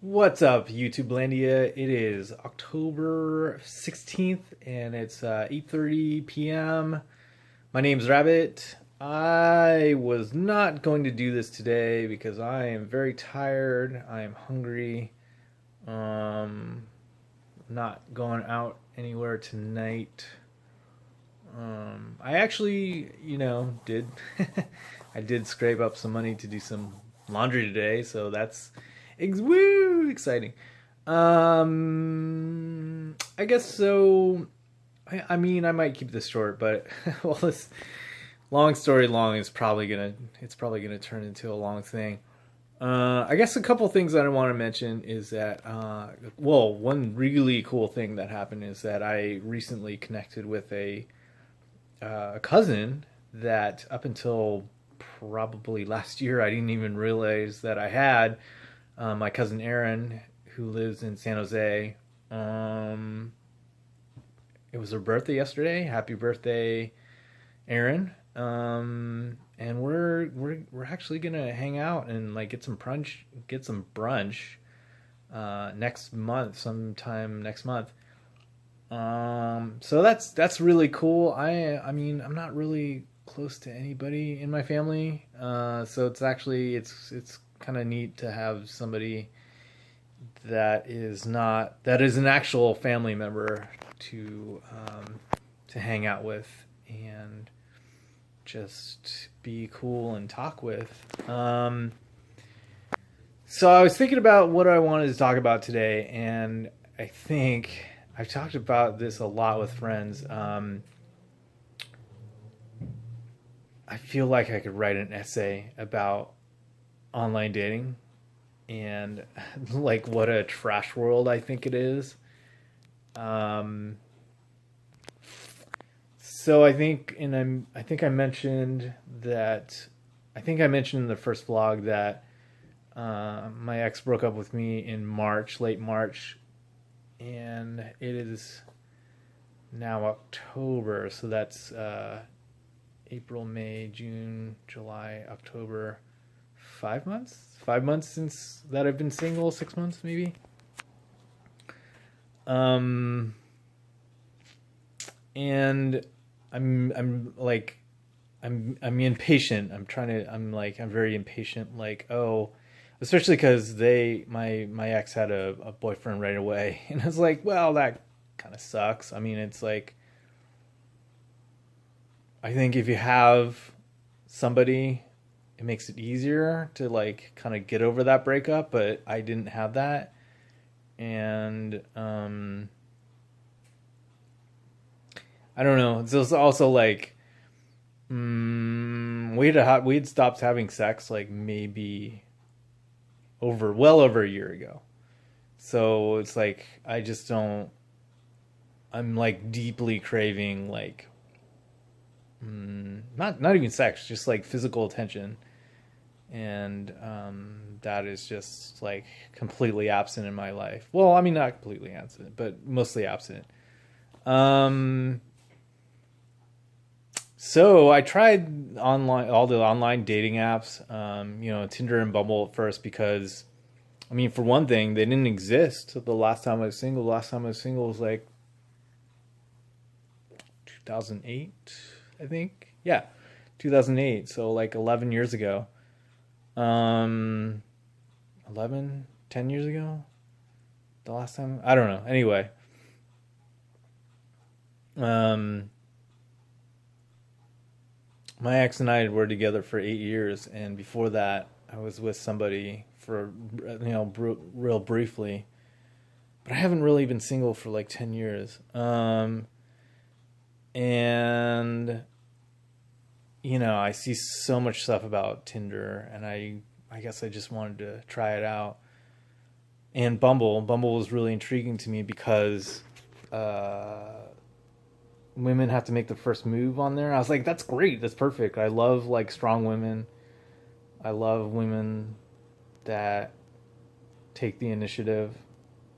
What's up, YouTube Landia? It is October 16th and it's 8:30 p.m. My name's Rabbit. I was not going to do this today because I am very tired. I am hungry. Um, not going out anywhere tonight. I actually, did I did scrape up some money to do some laundry today, so that's woo exciting. I guess so. I mean, I might keep this short, but well, this long story long is probably gonna it's probably gonna turn into a long thing. I guess a couple things that I want to mention is that, well, one really cool thing that happened is that I recently connected with a cousin that up until probably last year I didn't even realize that I had. My cousin Aaron, who lives in San Jose. It was her birthday yesterday. Happy birthday, Aaron. And we're actually gonna hang out and like get some brunch next month, sometime next month. So that's really cool. I mean, I'm not really close to anybody in my family, so it's kind of neat to have somebody that is an actual family member to hang out with and just be cool and talk with. So I was thinking about what I wanted to talk about today, and I think I've talked about this a lot with friends. I feel like I could write an essay about online dating and like what a trash world I think it is. Um, so I think I mentioned that I think I mentioned in the first vlog that my ex broke up with me in March, late March, and it is now October, so that's April, May, June, July, October. 5 months? 5 months since that I've been single. 6 months, maybe. Um, and I'm like, I'm impatient. I'm very impatient. Like, oh, especially because my ex had a boyfriend right away, and I was like, well, that kind of sucks. I mean, it's like, I think if you have somebody, it makes it easier to like kind of get over that breakup, but I didn't have that. And I don't know. It's also like we'd stopped having sex like maybe well over a year ago. So it's like I just don't. I'm like deeply craving like not even sex, just like physical attention, and that is just like completely absent in my life. Well, I mean, not completely absent, but mostly absent. Um, so I tried all the online dating apps, Tinder and Bumble at first because, I mean, for one thing, they didn't exist the last time I was single. The last time I was single was like 2008, I think. Yeah, 2008. So like 11 years ago. 10 years ago? The last time? I don't know. Anyway, um, my ex and I were together for 8 years, and before that, I was with somebody for, real briefly. But I haven't really been single for like 10 years. And, I see so much stuff about Tinder, and I guess I just wanted to try it out. And Bumble was really intriguing to me because women have to make the first move on there. I was like, that's great, that's perfect. I love like strong women. I love women that take the initiative.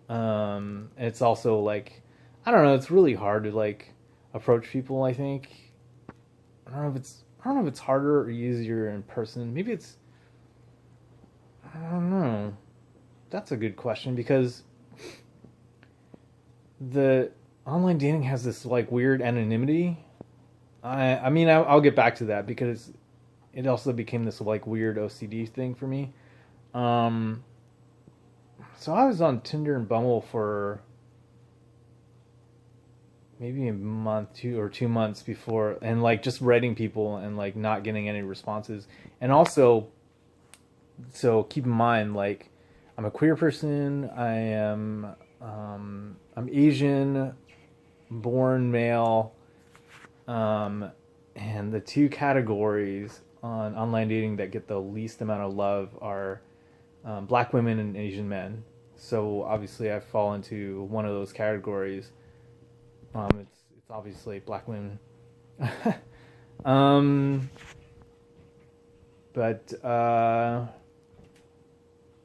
And it's also like, I don't know, it's really hard to like approach people. I think I don't know if it's harder or easier in person. Maybe it's, I don't know. that's a good question because the online dating has this like weird anonymity. I mean, I'll get back to that because it also became this like weird OCD thing for me. Um, so I was on Tinder and Bumble for maybe a month, 2 months before, and like just writing people and like not getting any responses. And also, so keep in mind, like, I'm a queer person. I'm Asian, born male, um, and the two categories on online dating that get the least amount of love are black women and Asian men. So obviously, I fall into one of those categories. It's obviously black women. um, but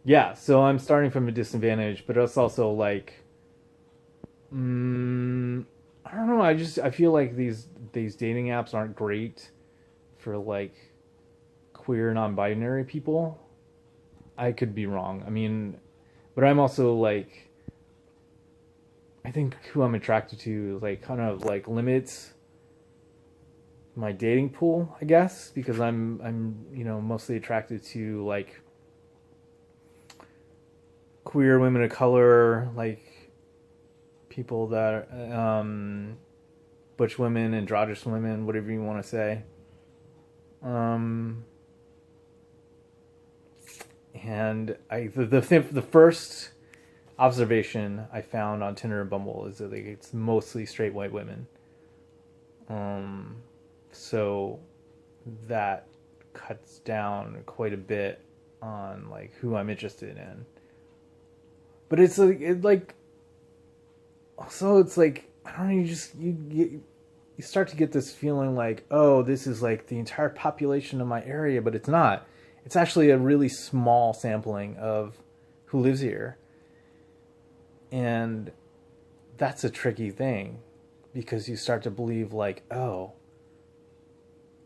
yeah, so I'm starting from a disadvantage, but it's also like, I don't know. I feel like these dating apps aren't great for like queer non-binary people. I could be wrong. I mean, but I'm also like, I think who I'm attracted to like kind of like limits my dating pool, I guess, because I'm mostly attracted to like queer women of color, like people that butch women, androgynous women, whatever you want to say. Um, and the first observation I found on Tinder and Bumble is that like, it's mostly straight white women. Um, so that cuts down quite a bit on like who I'm interested in. But it's like also it's like I don't know. You start to get this feeling like, oh, this is like the entire population of my area, but it's not. It's actually a really small sampling of who lives here. And that's a tricky thing because you start to believe like, oh,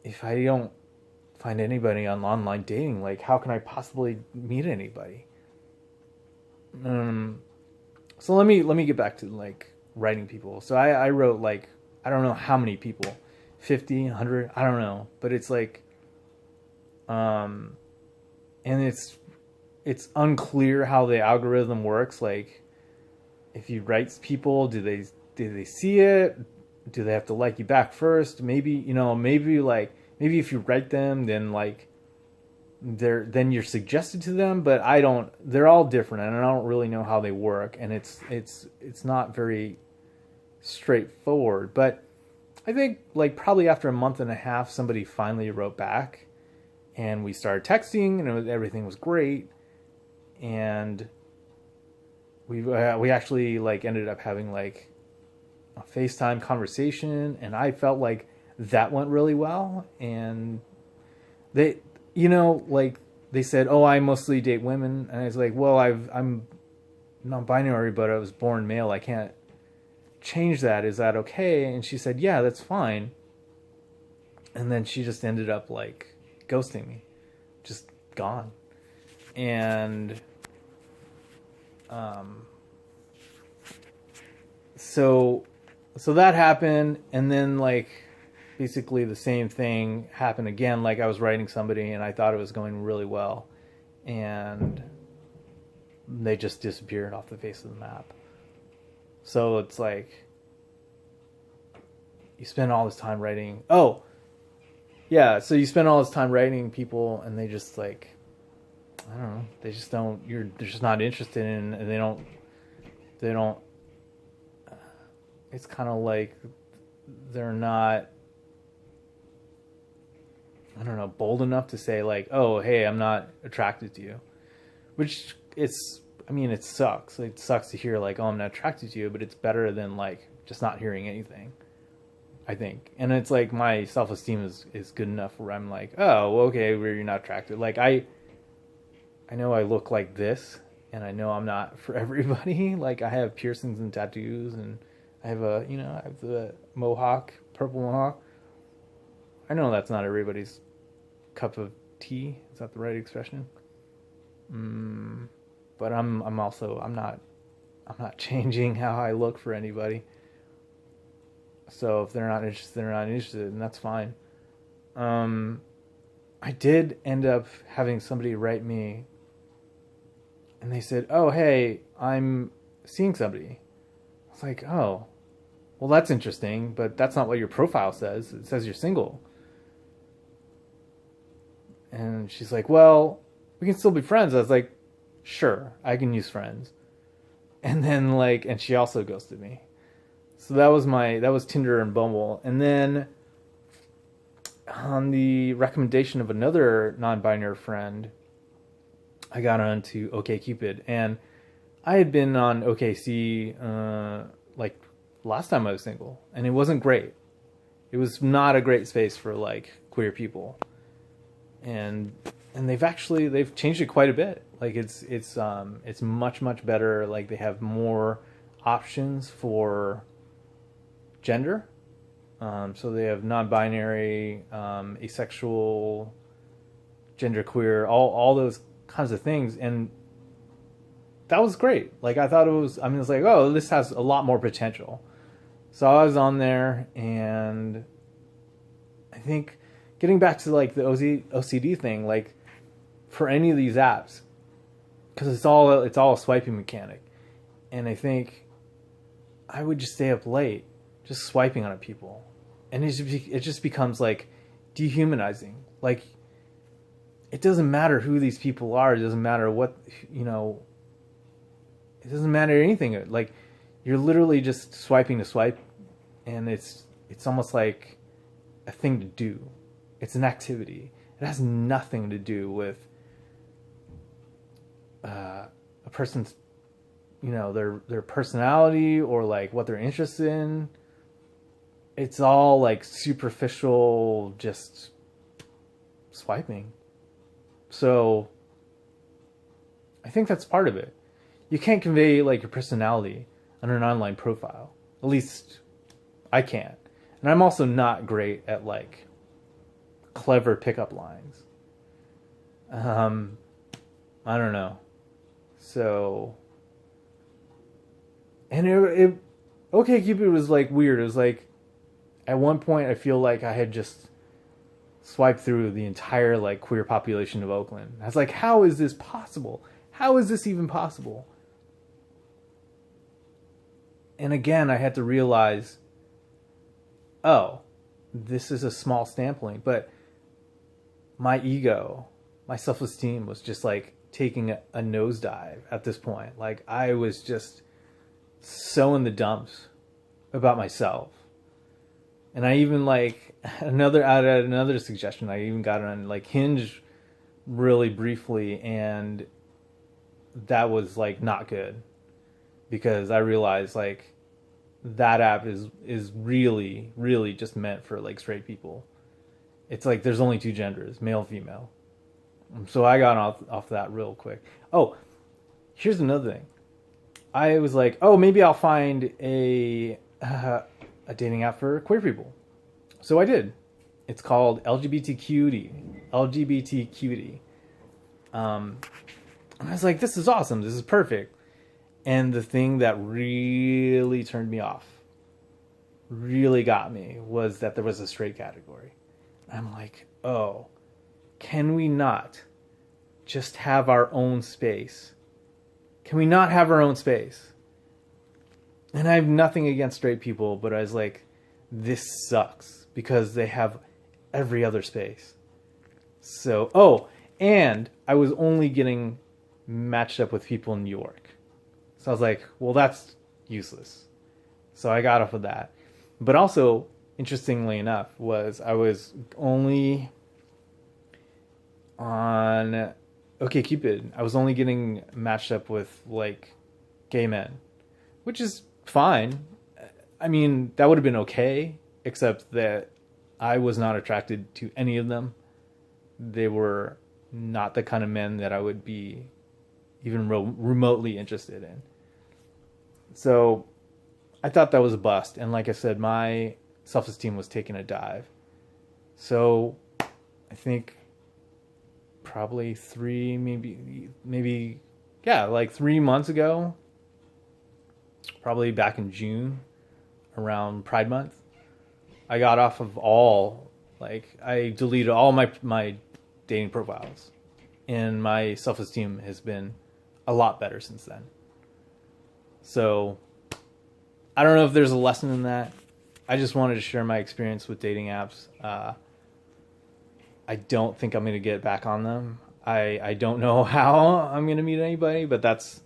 if I don't find anybody on online dating, like how can I possibly meet anybody? Um so let me get back to like writing people. So I wrote like I don't know how many people, 50, 100, I don't know, but it's like um and it's unclear how the algorithm works. Like if you write people, do they see it? Do they have to like you back first? Maybe maybe if you write them, then like then you're suggested to them. But I don't. They're all different, and I don't really know how they work. And it's not very straightforward. But I think like probably after a month and a half, somebody finally wrote back, and we started texting, and everything was great, and we actually like ended up having like a FaceTime conversation, and I felt like that went really well. And they, like they said, "Oh, I mostly date women," and I was like, "Well, I'm non-binary, but I was born male. I can't change that. Is that okay?" And she said, "Yeah, that's fine." And then she just ended up like ghosting me, just gone. And um, so that happened, and then like basically the same thing happened again. Like I was writing somebody, and I thought it was going really well, and they just disappeared off the face of the map. So it's like you spend all this time writing. Oh, yeah. So you spend all this time writing people, and they just like I don't know. They just don't. They're just not interested in, and they don't. They don't. It's kind of like they're not. I don't know, bold enough to say like, "Oh, hey, I'm not attracted to you," which it's. I mean, it sucks. It sucks to hear like, "Oh, I'm not attracted to you," but it's better than like just not hearing anything. I think, and it's like my self esteem is good enough where I'm like, "Oh, well, okay, where you're not attracted." Like I know I look like this, and I know I'm not for everybody. Like I have piercings and tattoos, and I have I have the mohawk, purple mohawk. I know that's not everybody's cup of tea. Is that the right expression? Mm. but I'm not changing how I look for anybody. So if they're not interested, they're not interested, and that's fine. Um, I did end up having somebody write me, and they said, "Oh, hey, I'm seeing somebody." I was like, "Oh, well, that's interesting, but that's not what your profile says. It says you're single." And she's like, "Well, we can still be friends." I was like, "Sure, I can use friends." And then and she also ghosted me. So that was Tinder and Bumble. And then on the recommendation of another non-binary friend, I got onto OkCupid, and I had been on OKC like last time I was single, and it wasn't great. It was not a great space for queer people, and they've changed it quite a bit. Like it's much better. Like they have more options for gender. So they have non-binary, asexual, genderqueer, all those kinds of things, and that was great. Like I thought it was. I mean, it's like, oh, this has a lot more potential. So I was on there, and I think getting back to the OCD thing, like for any of these apps, because it's all a swiping mechanic, and I think I would just stay up late, just swiping on people, and it just becomes like dehumanizing. Like it doesn't matter who these people are. It doesn't matter what It doesn't matter anything. Like you're literally just swiping to swipe, and it's almost like a thing to do. It's an activity. It has nothing to do with a person's their personality or like what they're interested in. It's all like superficial, just swiping. So I think that's part of it. You can't convey like your personality on an online profile. At least I can't. And I'm also not great at like clever pickup lines. I don't know. So, and OkCupid was like weird. It was like at one point I feel like I had just swiped through the entire like queer population of Oakland. I was like, how is this possible? How is this even possible? And again, I had to realize, oh, this is a small sampling, but my ego, my self-esteem was just like taking a nosedive at this point. Like I was just so in the dumps about myself. And I even like another suggestion. I even got on like Hinge really briefly, and that was like not good, because I realized like that app is really just meant for like straight people. It's like there's only two genders, male and female. So I got off that real quick. Oh, here's another thing. I was like, oh, maybe I'll find a dating app for queer people. So I did. It's called LGBTQD. LGBTQD. And I was like, this is awesome. This is perfect. And the thing that really turned me off, really got me, was that there was a straight category. I'm like, oh, can we not just have our own space? Can we not have our own space? And I have nothing against straight people, but I was like, this sucks, because they have every other space. So, oh, and I was only getting matched up with people in New York. So I was like, well, that's useless. So I got off of that. But also, interestingly enough, was I was only on OkCupid. I was only getting matched up with like gay men, which is fine. I mean, that would have been okay, except that I was not attracted to any of them. They were not the kind of men that I would be even remotely interested in. So I thought that was a bust. And like I said, my self-esteem was taking a dive. So I think probably 3, maybe yeah, like 3 months ago, probably back in June, around Pride Month, I got off of all, like, I deleted all my dating profiles. And my self-esteem has been a lot better since then. So, I don't know if there's a lesson in that. I just wanted to share my experience with dating apps. I don't think I'm going to get back on them. I don't know how I'm going to meet anybody, but that's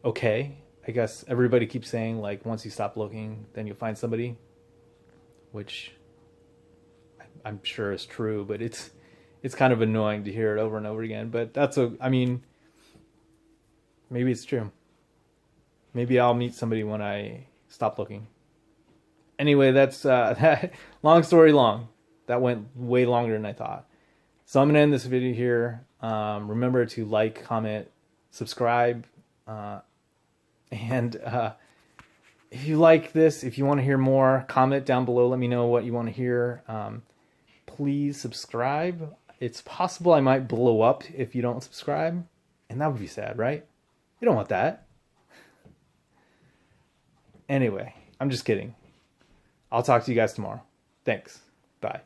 okay. I guess everybody keeps saying, like, once you stop looking, then you'll find somebody, which I'm sure is true, but it's kind of annoying to hear it over and over again. But I mean, maybe it's true. Maybe I'll meet somebody when I stop looking. Anyway, that's that. Long story long. That went way longer than I thought. So I'm going to end this video here. Remember to like, comment, subscribe. And if you like this, if you want to hear more, comment down below. Let me know what you want to hear. Please subscribe. It's possible I might blow up if you don't subscribe. And that would be sad, right? You don't want that. Anyway, I'm just kidding. I'll talk to you guys tomorrow. Thanks. Bye.